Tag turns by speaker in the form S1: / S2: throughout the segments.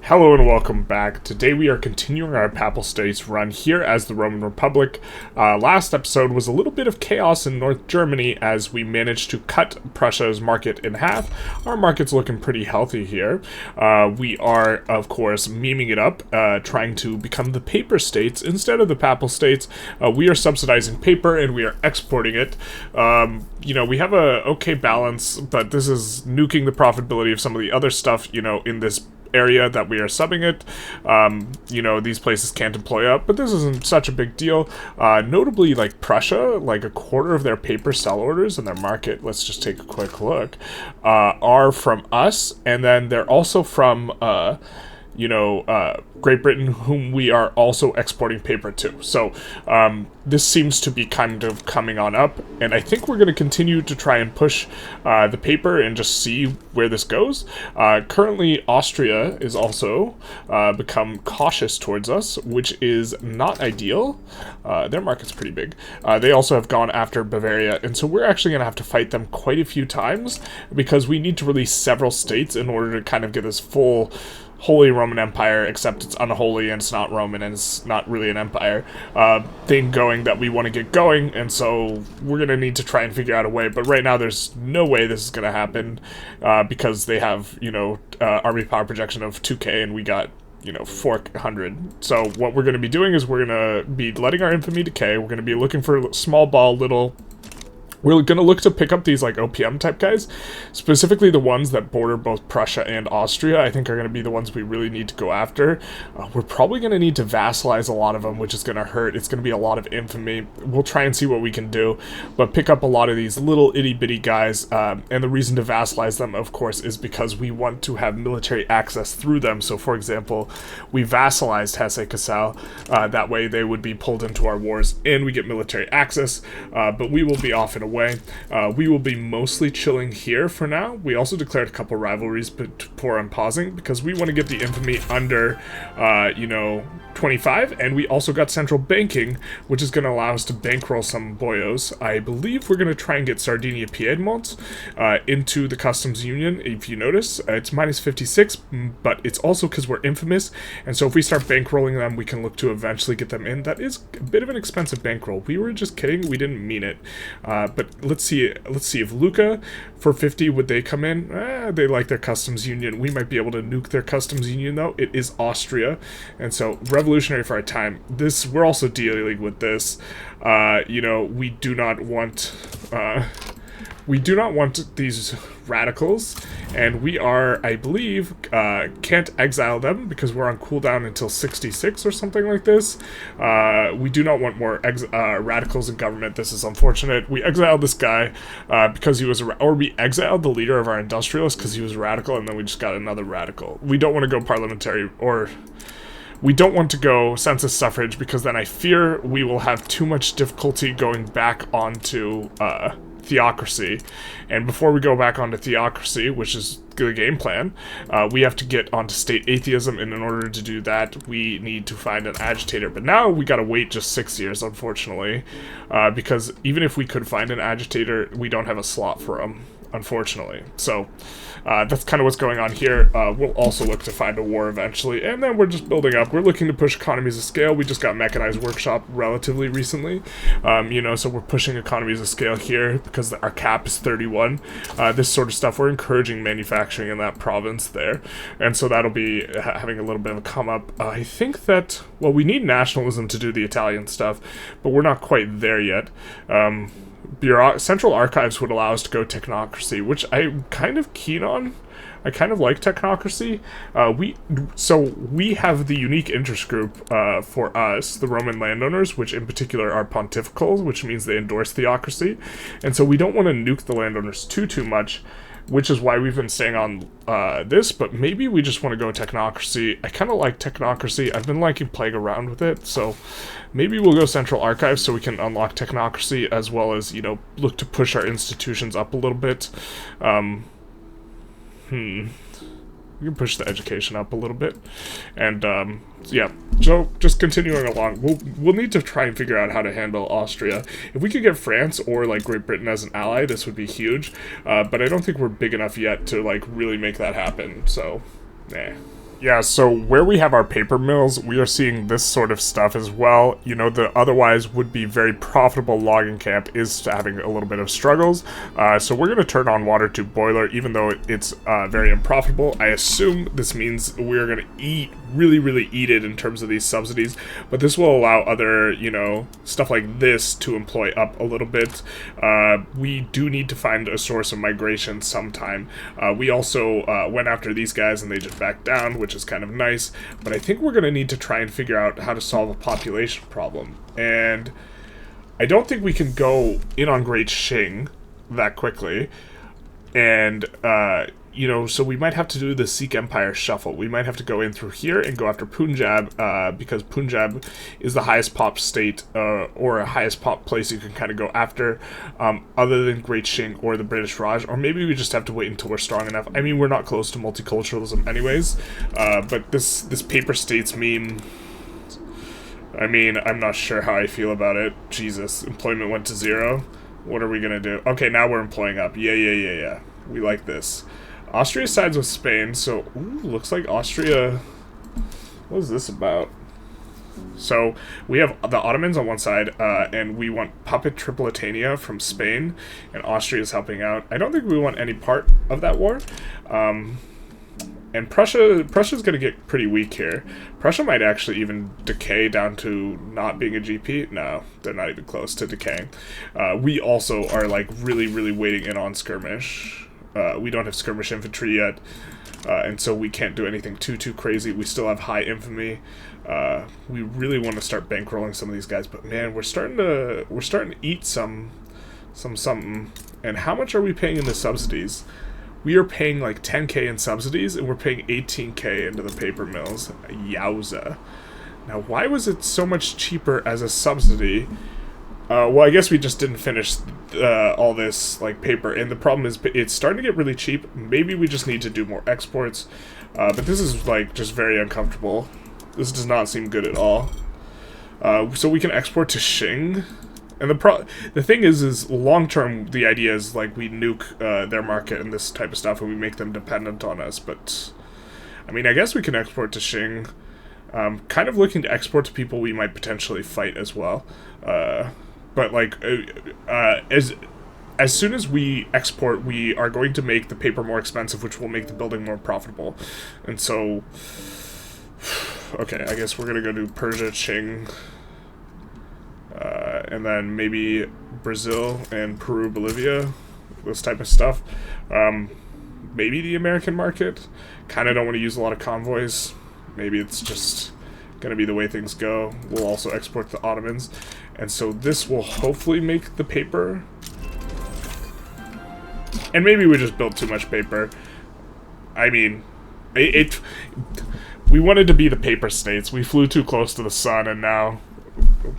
S1: Hello and welcome back. Today we are continuing our Papal States run here as the Roman Republic. Last episode was a little bit of chaos in North Germany as we managed to cut Prussia's market in half. Our market's looking pretty healthy here. We are, of course, memeing it up, trying to become the paper states instead of the Papal States. We are subsidizing paper and we are exporting it. We have a okay balance, but this is nuking the profitability of some of the other stuff, in this area that we are subbing it. These places can't employ up, but this isn't such a big deal. Notably, like Prussia, like a quarter of their paper sell orders in their market, let's just take a quick look, are from us, and then they're also from Great Britain, whom we are also exporting paper to. So this seems to be kind of coming on up, and I think we're going to continue to try and push the paper and just see where this goes. Currently, Austria is also become cautious towards us, which is not ideal. Their market's pretty big. They also have gone after Bavaria, and so we're actually going to have to fight them quite a few times because we need to release several states in order to kind of get this full Holy Roman Empire, except it's unholy and it's not Roman and it's not really an empire thing going that we want to get going, and so we're going to need to try and figure out a way. But right now there's no way this is going to happen because they have, army power projection of 2k and we got 400. So what we're going to be doing is we're going to be letting our infamy decay. We're going to be looking for small ball little. We're going to look to pick up these, like, OPM type guys, specifically the ones that border both Prussia and Austria. I think are going to be the ones we really need to go after. We're probably going to need to vassalize a lot of them, which is going to hurt. It's going to be a lot of infamy. We'll try and see what we can do, but pick up a lot of these little itty-bitty guys, and the reason to vassalize them, of course, is because we want to have military access through them. So, for example, we vassalized Hesse-Kassel. That way they would be pulled into our wars, and we get military access, but we will be off in a way. We will be mostly chilling here for now. We also declared a couple rivalries before I'm pausing because we want to get the infamy under, 25, and we also got central banking, which is going to allow us to bankroll some boyos. I believe we're going to try and get Sardinia-Piedmont into the customs union. If you notice, it's minus 56, but it's also because we're infamous, and so if we start bankrolling them, we can look to eventually get them in. That is a bit of an expensive bankroll. We were just kidding. We didn't mean it. But let's see if Lucca for 50, would they come in? They like their customs union. We might be able to nuke their customs union, though. It is Austria, and so revolutionary for our time. We're also dealing with this. We do not want these radicals, and we are, I believe, can't exile them because we're on cooldown until 66 or something like this. We do not want more radicals in government. This is unfortunate. We exiled this guy because he was or we exiled the leader of our industrialists because he was a radical, and then we just got another radical. We don't want to go parliamentary, or we don't want to go census suffrage because then I fear we will have too much difficulty going back onto theocracy. And before we go back onto theocracy, which is the game plan, we have to get onto state atheism, and in order to do that, we need to find an agitator. But now we gotta wait just 6 years, unfortunately, because even if we could find an agitator, we don't have a slot for him, unfortunately. So that's kind of what's going on here. We'll also look to find a war eventually, and then we're just building up. We're looking to push economies of scale. We just got mechanized workshop relatively recently, so we're pushing economies of scale here because our cap is 31. This sort of stuff, we're encouraging manufacturing in that province there, and so that'll be having a little bit of a come up. I think that, well, we need nationalism to do the Italian stuff, but we're not quite there yet. Central archives would allow us to go technocracy, which I'm kind of keen on. I kind of like technocracy. We have the unique interest group for us, the Roman landowners, which in particular are pontificals, which means they endorse theocracy, and so we don't want to nuke the landowners too much, which is why we've been staying on this, but maybe we just want to go technocracy. I kind of like technocracy. I've been liking playing around with it, so maybe we'll go central archives so we can unlock technocracy, as well as, look to push our institutions up a little bit. We can push the education up a little bit, and yeah, so just continuing along, we'll need to try and figure out how to handle Austria. If we could get France or like Great Britain as an ally, this would be huge, but I don't think we're big enough yet to like really make that happen, so nah. Yeah, so where we have our paper mills, we are seeing this sort of stuff as well. You know, the otherwise would be very profitable logging camp is having a little bit of struggles. So we're going to turn on water to boiler, even though it's very unprofitable. I assume this means we're going to really eat it in terms of these subsidies. But this will allow other, you know, stuff like this to employ up a little bit. We do need to find a source of migration sometime. We also went after these guys and they just backed down, which is kind of nice, but I think we're going to need to try and figure out how to solve a population problem. And I don't think we can go in on Great Qing that quickly. And, you know, so we might have to do the Sikh Empire shuffle. We might have to go in through here and go after Punjab, because Punjab is the highest pop state, or a highest pop place you can kind of go after, other than Great Qing or the British Raj. Or maybe we just have to wait until we're strong enough. I mean, we're not close to multiculturalism anyways, but this paper states meme, I mean, I'm not sure how I feel about it. Jesus, employment went to 0. What are we gonna do? Okay, now we're employing up. Yeah. We like this. Austria sides with Spain, so ooh, looks like Austria. What is this about? So we have the Ottomans on one side, and we want Puppet Tripolitania from Spain, and Austria is helping out. I don't think we want any part of that war. And Prussia's going to get pretty weak here. Prussia might actually even decay down to not being a GP. No, they're not even close to decaying. We also are like really waiting in on skirmish. We don't have skirmish infantry yet, and so we can't do anything too crazy. We still have high infamy. We really want to start bankrolling some of these guys, but man, we're starting to eat some something. And how much are we paying in the subsidies? We are paying like 10k in subsidies, and we're paying 18k into the paper mills. Yowza. Now, why was it so much cheaper as a subsidy? Well, I guess we just didn't finish all this like paper, and the problem is it's starting to get really cheap. Maybe we just need to do more exports, but this is like just very uncomfortable. This does not seem good at all. So we can export to Qing, and the thing is long term the idea is like we nuke their market and this type of stuff, and we make them dependent on us. But I mean, I guess we can export to Qing. Kind of looking to export to people we might potentially fight as well. But like, as soon as we export, we are going to make the paper more expensive, which will make the building more profitable. And so, okay, I guess we're gonna go to Persia, Qing, and then maybe Brazil and Peru, Bolivia, this type of stuff. Maybe the American market. Kind of don't want to use a lot of convoys. Maybe it's just gonna be the way things go. We'll also export the Ottomans. And so this will hopefully make the paper. And maybe we just built too much paper. I mean, we wanted to be the paper states. We flew too close to the sun, and now,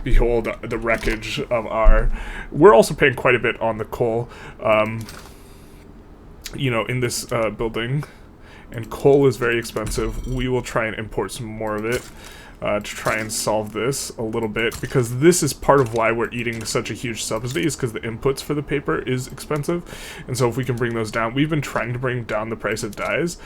S1: behold, the wreckage of our... We're also paying quite a bit on the coal, you know, in this building. And coal is very expensive. We will try and import some more of it. To try and solve this a little bit, because this is part of why we're eating such a huge subsidy, is because the inputs for the paper is expensive. And so if we can bring those down, we've been trying to bring down the price of dyes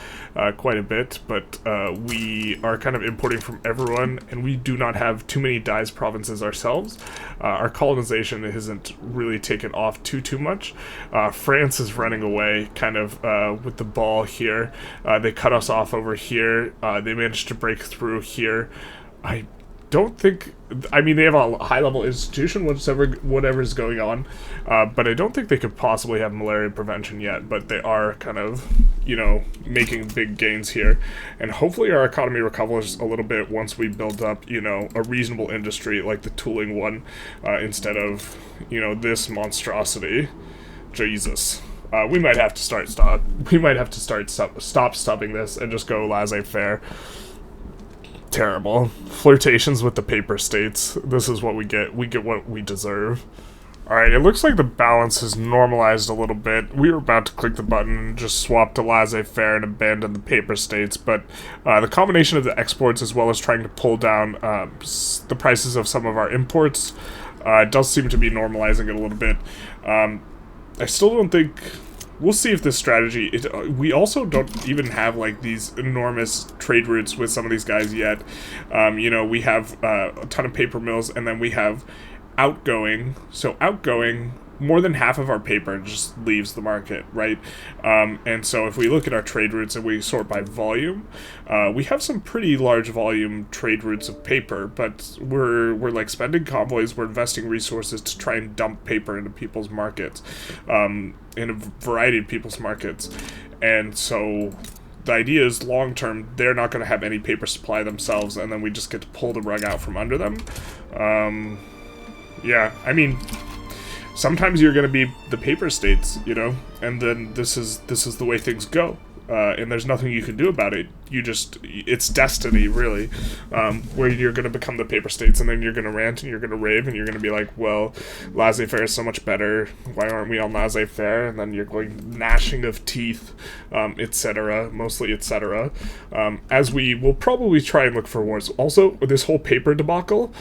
S1: quite a bit, but we are kind of importing from everyone, and we do not have too many dyes provinces ourselves. Our colonization hasn't really taken off too much. France is running away kind of with the ball here. They cut us off over here. They managed to break through here. I don't think... I mean, they have a high-level institution, whatever's going on, but I don't think they could possibly have malaria prevention yet, but they are kind of, you know, making big gains here. And hopefully our economy recovers a little bit once we build up, you know, a reasonable industry like the tooling one, instead of, you know, this monstrosity. Jesus. We might have to start stopping this and just go laissez-faire. Terrible. Flirtations with the paper states. This is what we get. We get what we deserve. Alright, it looks like the balance has normalized a little bit. We were about to click the button and just swap to laissez-faire and abandon the paper states, but the combination of the exports as well as trying to pull down the prices of some of our imports does seem to be normalizing it a little bit. I still don't think we'll see if this strategy. We also don't even have like these enormous trade routes with some of these guys yet. You know, we have a ton of paper mills, and then we have outgoing. So outgoing, more than half of our paper just leaves the market, right? And so if we look at our trade routes and we sort by volume, we have some pretty large volume trade routes of paper, but we're like spending convoys, we're investing resources to try and dump paper into people's markets, in a variety of people's markets. And so the idea is long term, they're not going to have any paper supply themselves, and then we just get to pull the rug out from under them. Yeah, I mean, sometimes you're going to be the paper states, you know, and then this is the way things go, and there's nothing you can do about it. It's destiny, really, where you're going to become the paper states, and then you're going to rant, and you're going to rave, and you're going to be like, well, laissez-faire is so much better, why aren't we on laissez-faire? And then you're going gnashing of teeth, etc., mostly etc., as we will probably try and look for wars. Also, this whole paper debacle,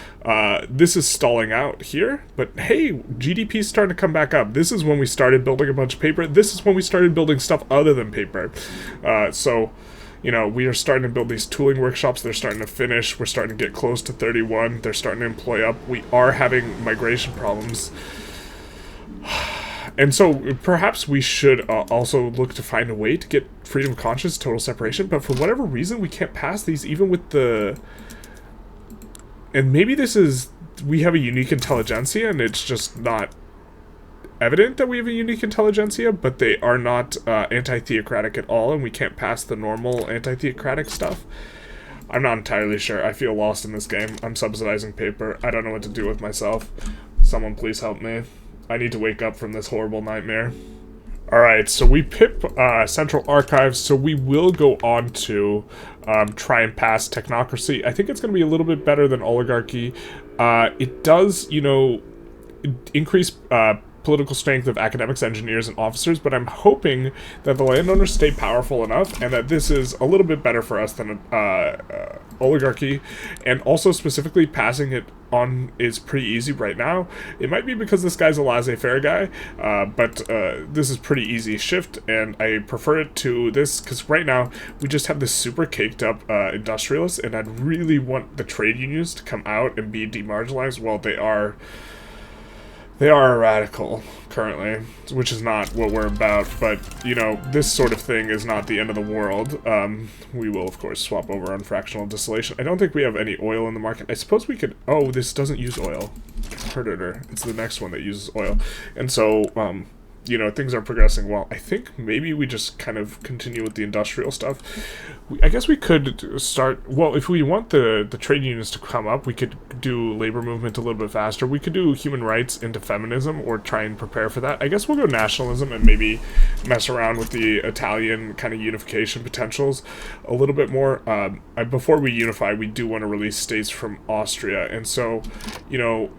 S1: this is stalling out here, but hey, GDP is starting to come back up. This is when we started building a bunch of paper. This is when we started building stuff other than paper. So, you know, we are starting to build these tooling workshops. They're starting to finish. We're starting to get close to 31. They're starting to employ up. We are having migration problems. And so perhaps we should also look to find a way to get freedom of conscience, total separation. But for whatever reason, we can't pass these even with the... And maybe this is... We have a unique intelligentsia, and it's just not evident that we have a unique intelligentsia, but they are not anti-theocratic at all, and we can't pass the normal anti-theocratic stuff. I'm not entirely sure. I feel lost in this game. I'm subsidizing paper. I don't know what to do with myself. Someone please help me. I need to wake up from this horrible nightmare. Alright, so we pip Central Archives, so we will go on to try and pass technocracy. I think it's going to be a little bit better than oligarchy. It does, you know, increase political strength of academics, engineers, and officers, but I'm hoping that the landowners stay powerful enough, and that this is a little bit better for us than oligarchy, and also specifically passing it on is pretty easy right now. It might be because this guy's a laissez-faire guy, but this is pretty easy shift, and I prefer it to this, because right now we just have this super caked up industrialists, and I'd really want the trade unions to come out and be demarginalized. Well, they are radical currently, which is not what we're about, but, you know, this sort of thing is not the end of the world. We will, of course, swap over on fractional distillation. I don't think we have any oil in the market. I suppose we could... Oh, this doesn't use oil. Predator. It's the next one that uses oil. And so, you know, things are progressing well. I think maybe we just kind of continue with the industrial stuff. I guess we could start... Well, if we want the trade unions to come up, we could do labor movement a little bit faster. We could do human rights into feminism, or try and prepare for that. I guess we'll go nationalism and maybe mess around with the Italian kind of unification potentials a little bit more. Before we unify, we do want to release states from Austria. And so, you know...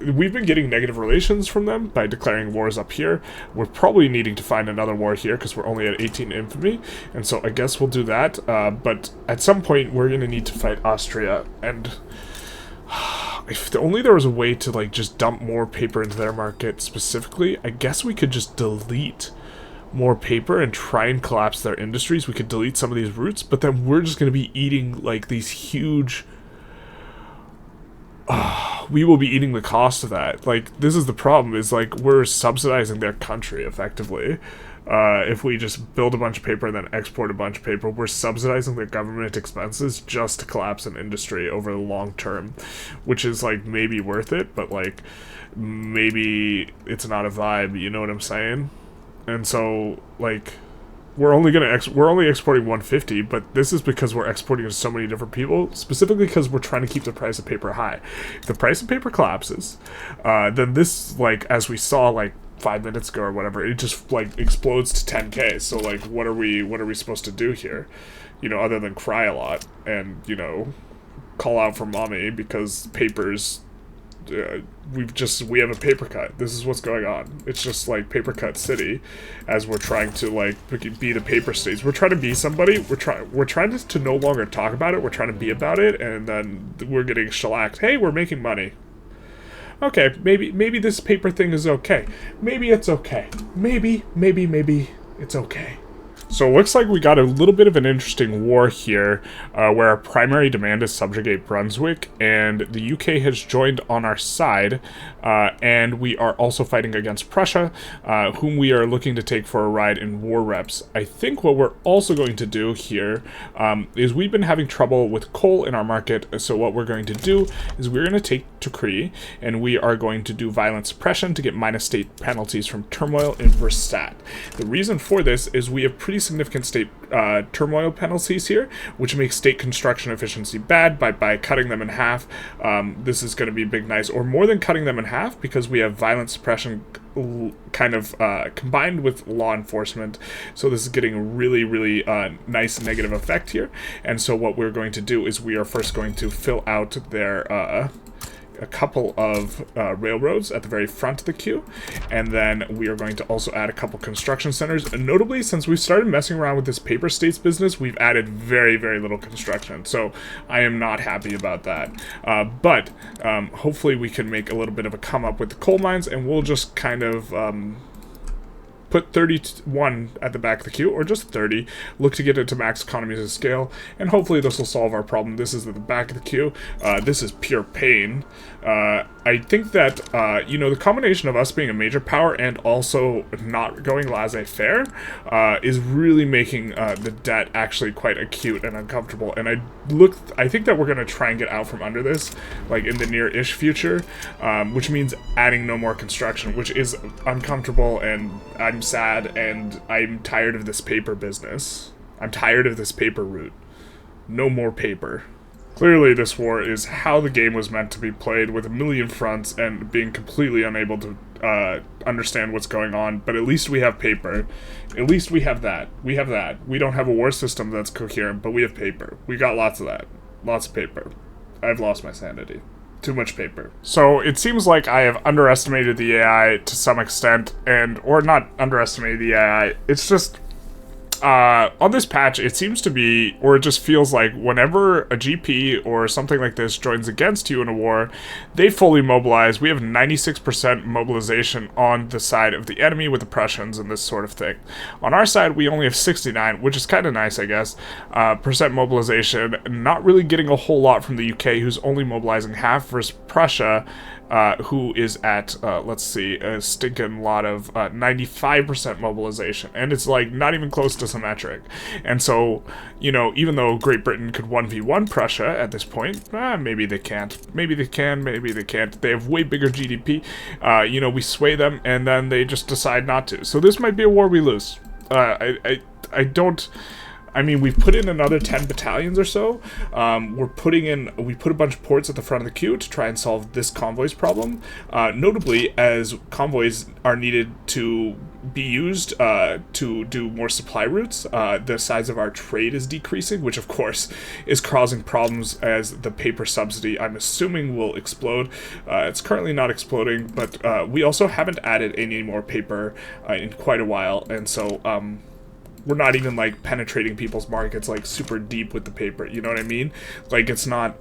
S1: We've been getting negative relations from them by declaring wars up here. We're probably needing to find another war here because we're only at 18 infamy, and so I guess we'll do that. But at some point, we're going to need to fight Austria, and if only there was a way to like just dump more paper into their market specifically, I guess we could just delete more paper and try and collapse their industries. We could delete some of these routes, but then we're just going to be eating like these huge... we will be eating the cost of that. Like, this is the problem, is like we're subsidizing their country effectively. If we just build a bunch of paper and then export a bunch of paper, we're subsidizing their government expenses just to collapse an industry over the long term, which is like maybe worth it, but like maybe it's not a vibe, you know what I'm saying? And so like we're only exporting 150, but this is because we're exporting to so many different people, specifically because we're trying to keep the price of paper high. If the price of paper collapses, then this, like, as we saw, like, 5 minutes ago or whatever, it just, like, explodes to 10K. So, like, what are we supposed to do here? You know, other than cry a lot and, you know, call out for mommy because paper's... we have a paper cut. This is what's going on. It's just like paper cut city, as we're trying to like be the paper states. We're trying to be somebody. We're trying to no longer talk about it. We're trying to be about it, and then we're getting shellacked. Hey, we're making money. Okay, maybe this paper thing is okay. Maybe it's okay. Maybe it's okay. So it looks like we got a little bit of an interesting war here, where our primary demand is subjugate Brunswick, and the UK has joined on our side, and we are also fighting against Prussia, whom we are looking to take for a ride in war reps. I think what we're also going to do here is we've been having trouble with coal in our market, so what we're going to do is we're going to take Tukri, and we are going to do violent suppression to get minus state penalties from turmoil in Versat. The reason for this is we have pretty significant state turmoil penalties here, which makes state construction efficiency bad by cutting them in half. This is going to be big nice, or more than cutting them in half, because we have violent suppression kind of combined with law enforcement, so this is getting a really nice negative effect here. And so what we're going to do is we are first going to fill out their a couple of railroads at the very front of the queue, and then we are going to also add a couple construction centers. And notably, since we've started messing around with this paper states business, we've added very little construction, so I am not happy about that. But hopefully we can make a little bit of a come up with the coal mines, and we'll just kind of put 31 at the back of the queue, or just 30, look to get it to max economies of scale, and hopefully this will solve our problem. This is at the back of the queue. This is pure pain. I think that, you know, the combination of us being a major power and also not going laissez-faire is really making the debt actually quite acute and uncomfortable, and I think that we're going to try and get out from under this, like, in the near-ish future, which means adding no more construction, which is uncomfortable, and I'm sad, and I'm tired of this paper business. I'm tired of this paper route. No more paper. Clearly, this war is how the game was meant to be played, with a million fronts and being completely unable to understand what's going on, but at least we have paper. At least we have that. We have that. We don't have a war system that's coherent, but we have paper. We got lots of that. Lots of paper. I've lost my sanity. Too much paper. So it seems like I have underestimated the AI to some extent, or not underestimated the AI, it's just, on this patch, it seems to be, or it just feels like whenever a GP or something like this joins against you in a war, they fully mobilize. We have 96% mobilization on the side of the enemy with the Prussians and this sort of thing. On our side, we only have 69, which is kind of nice, I guess, percent mobilization, not really getting a whole lot from the UK, who's only mobilizing half, versus Prussia, who is at, let's see, a stinking lot of 95% mobilization, and it's like not even close to symmetric. And so, you know, even though Great Britain could 1v1 Prussia at this point, maybe they can't. Maybe they can, maybe they can't. They have way bigger GDP. You know, we sway them, and then they just decide not to. So this might be a war we lose. I don't... I mean, we've put in another 10 battalions or so. We put a bunch of ports at the front of the queue to try and solve this convoys problem. Notably, as convoys are needed to be used to do more supply routes, the size of our trade is decreasing, which of course is causing problems as the paper subsidy, I'm assuming, will explode. It's currently not exploding, but we also haven't added any more paper in quite a while, and so we're not even, like, penetrating people's markets, like, super deep with the paper, you know what I mean? Like, it's not,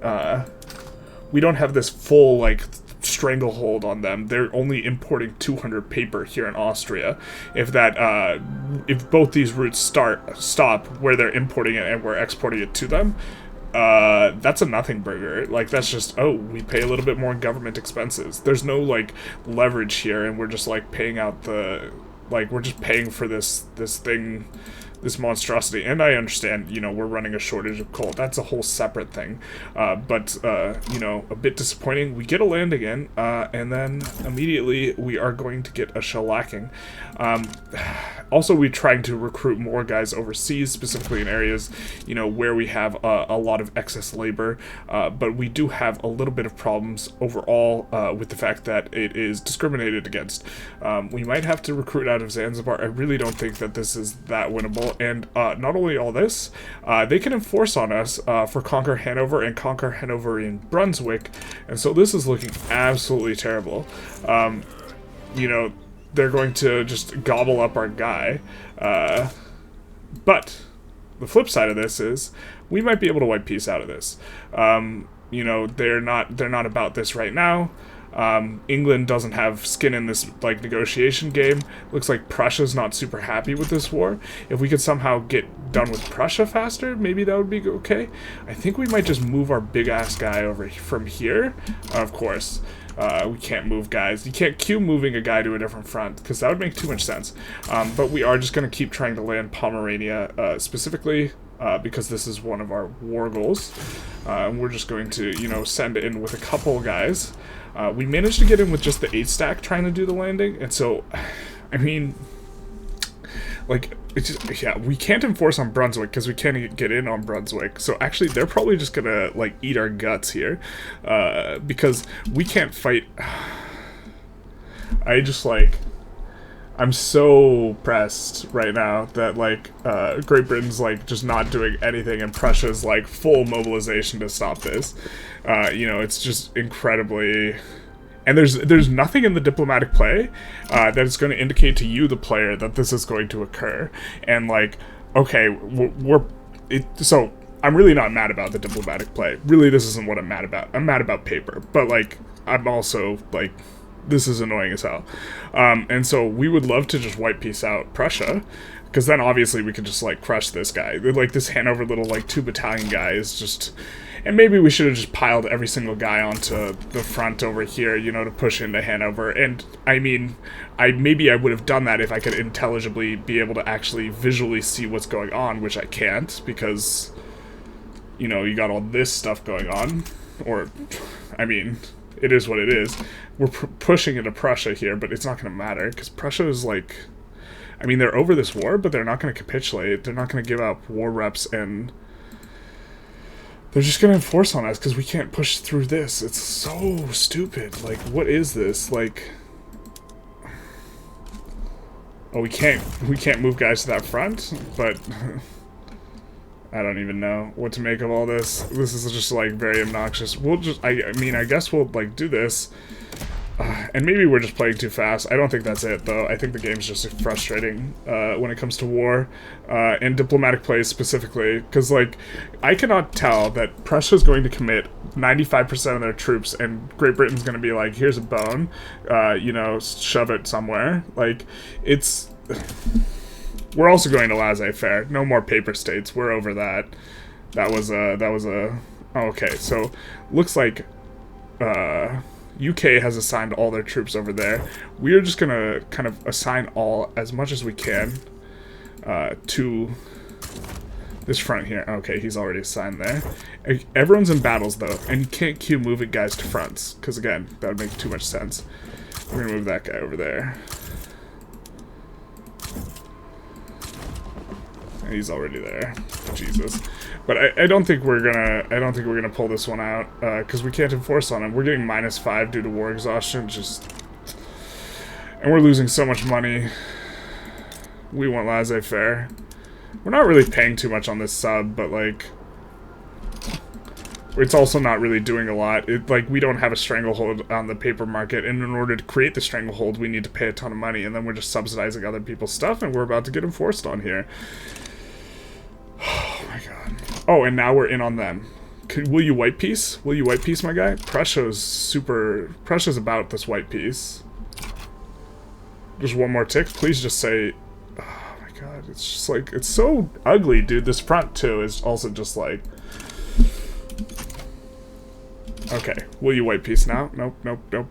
S1: we don't have this full, like, stranglehold on them. They're only importing 200 paper here in Austria. If that, if both these routes stop where they're importing it and we're exporting it to them, that's a nothing burger. Like, that's just, oh, we pay a little bit more in government expenses. There's no, like, leverage here, and we're just, like, paying out the... Like, we're just paying for this thing, this monstrosity. And I understand, you know, we're running a shortage of coal. That's a whole separate thing. But you know, a bit disappointing. We get a land again, and then immediately we are going to get a shellacking. Also, we're trying to recruit more guys overseas, specifically in areas, you know, where we have a lot of excess labor. But we do have a little bit of problems overall with the fact that it is discriminated against. We might have to recruit out of Zanzibar. I really don't think that this is that winnable. And not only all this, they can enforce on us for Conquer Hanover and Conquer Hanoverian Brunswick. And so this is looking absolutely terrible. You know, they're going to just gobble up our guy. But the flip side of this is we might be able to wipe peace out of this. You know, they're not about this right now. England doesn't have skin in this like negotiation game. Looks like Prussia's not super happy with this war. If we could somehow get done with Prussia faster, maybe that would be okay. I think we might just move our big ass guy over from here. Of course, we can't move guys. You can't queue moving a guy to a different front because that would make too much sense. But we are just going to keep trying to land Pomerania specifically. Because this is one of our war goals. We're just going to, you know, send in with a couple guys. We managed to get in with just the 8 stack trying to do the landing, and so, I mean, like, it's just, yeah, we can't enforce on Brunswick because we can't get in on Brunswick. So actually, they're probably just gonna, like, eat our guts here, because we can't fight. I'm so pressed right now that, like, Great Britain's, like, just not doing anything, and Prussia's, like, full mobilization to stop this. You know, it's just incredibly... And there's nothing in the diplomatic play that is going to indicate to you, the player, that this is going to occur. And, like, okay, so, I'm really not mad about the diplomatic play. Really, this isn't what I'm mad about. I'm mad about paper. But, like, I'm also, like... This is annoying as hell. And so we would love to just white piece out Prussia, because then obviously we could just, like, crush this guy. Like, this Hanover little, like, 2 battalion guy is just... And maybe we should have just piled every single guy onto the front over here, you know, to push into Hanover. And, I mean, maybe I would have done that if I could intelligibly be able to actually visually see what's going on, which I can't, because, you know, you got all this stuff going on. Or, I mean... It is what it is. We're pushing into Prussia here, but it's not going to matter, because Prussia is like... I mean, they're over this war, but they're not going to capitulate. They're not going to give up war reps, and... They're just going to enforce on us, because we can't push through this. It's so stupid. Like, what is this? Like... Oh, we can't move guys to that front, but... I don't even know what to make of all this. This is just, like, very obnoxious. We'll just, I mean, I guess we'll, like, do this. And maybe we're just playing too fast. I don't think that's it, though. I think the game's just frustrating when it comes to war. And diplomatic plays specifically. Because, like, I cannot tell that Prussia's going to commit 95% of their troops, and Great Britain's going to be like, here's a bone. You know, shove it somewhere. Like, it's... We're also going to laissez-faire. No more paper states. We're over that. That was a... Oh, okay, so looks like UK has assigned all their troops over there. We're just going to kind of assign as much as we can to this front here. Okay, he's already assigned there. Everyone's in battles, though, and you can't queue moving guys to fronts, because, again, that would make too much sense. We're going to move that guy over there. He's already there. Jesus. But I don't think we're gonna pull this one out, because we can't enforce on him. We're getting -5 due to war exhaustion, and we're losing so much money. We want laissez-faire. We're not really paying too much on this sub, but, like, it's also not really doing a lot. Like, we don't have a stranglehold on the paper market, and in order to create the stranglehold, we need to pay a ton of money, and then we're just subsidizing other people's stuff, and we're about to get enforced on here. Oh my god. Oh, and now we're in on them. Will you white piece? Will you white piece, my guy? Prussia's about this white piece. Just one more tick. Please just say... Oh my god, it's just like... It's so ugly, dude. This front, too, is also just like... Okay. Will you white piece now? Nope, nope, nope.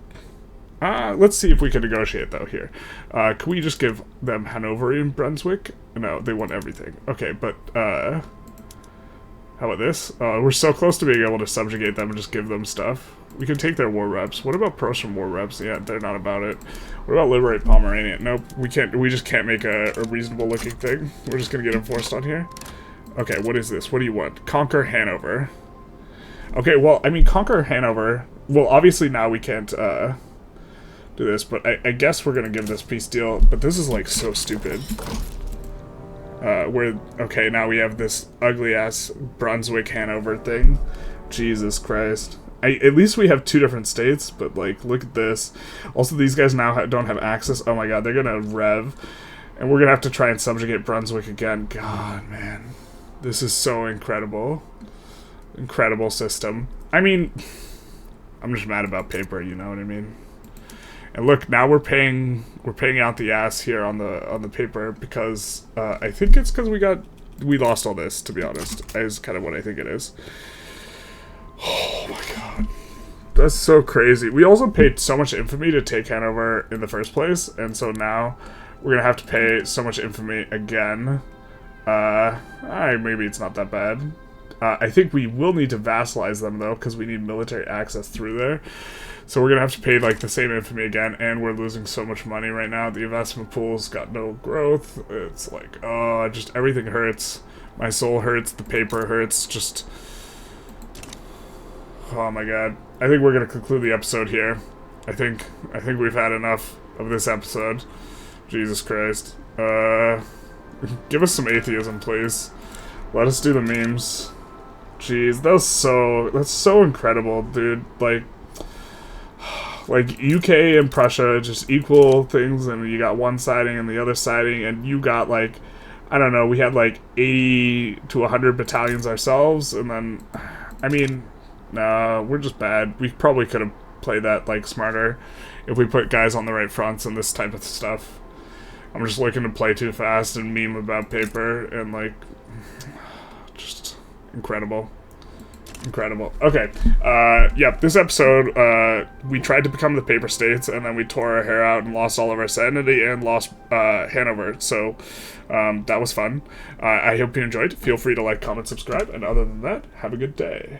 S1: Let's see if we can negotiate, though, here. Can we just give them Hanoverian Brunswick? No, they want everything. Okay, but, how about this? We're so close to being able to subjugate them and just give them stuff. We can take their war reps. What about Prussian war reps? Yeah, they're not about it. What about liberate Pomerania? Nope, we can't. We just can't make a reasonable-looking thing. We're just gonna get enforced on here. Okay, what is this? What do you want? Conquer Hanover. Okay, well, I mean, conquer Hanover. Well, obviously now we can't, do this, but I guess we're gonna give this peace deal, but this is, like, so stupid. Okay, now we have this ugly-ass Brunswick-Hanover thing. Jesus Christ. At least we have 2 different states, but, like, look at this. Also, these guys now don't have access. Oh my god, they're gonna rev. And we're gonna have to try and subjugate Brunswick again. God, man. This is so incredible. Incredible system. I mean... I'm just mad about paper, you know what I mean? And look, now we're paying out the ass here on the paper because I think it's because we lost all this, to be honest. Is kind of what I think it is. Oh my god. That's so crazy. We also paid so much infamy to take Hanover in the first place, and so now we're gonna have to pay so much infamy again. Maybe it's not that bad. I think we will need to vassalize them, though, because we need military access through there. So we're going to have to pay, like, the same infamy again, and we're losing so much money right now. The investment pool's got no growth. It's like, oh, just everything hurts. My soul hurts. The paper hurts. Just... oh, my God. I think we're going to conclude the episode here. I think we've had enough of this episode. Jesus Christ. Give us some atheism, please. Let us do the memes. Jeez, that's so incredible, dude. Like UK and Prussia just equal things, and you got one siding and the other siding, and you got, like, I don't know, we had like 80 to 100 battalions ourselves, and then, I mean, nah, we're just bad. We probably could have played that, like, smarter if we put guys on the right fronts and this type of stuff. I'm just looking to play too fast and meme about paper, and, like, just incredible. Incredible. Okay. Yep, this episode, we tried to become the paper states, and then we tore our hair out and lost all of our sanity and lost Hanover. So that was fun. I hope you enjoyed. Feel free to like, comment, subscribe, and other than that, have a good day.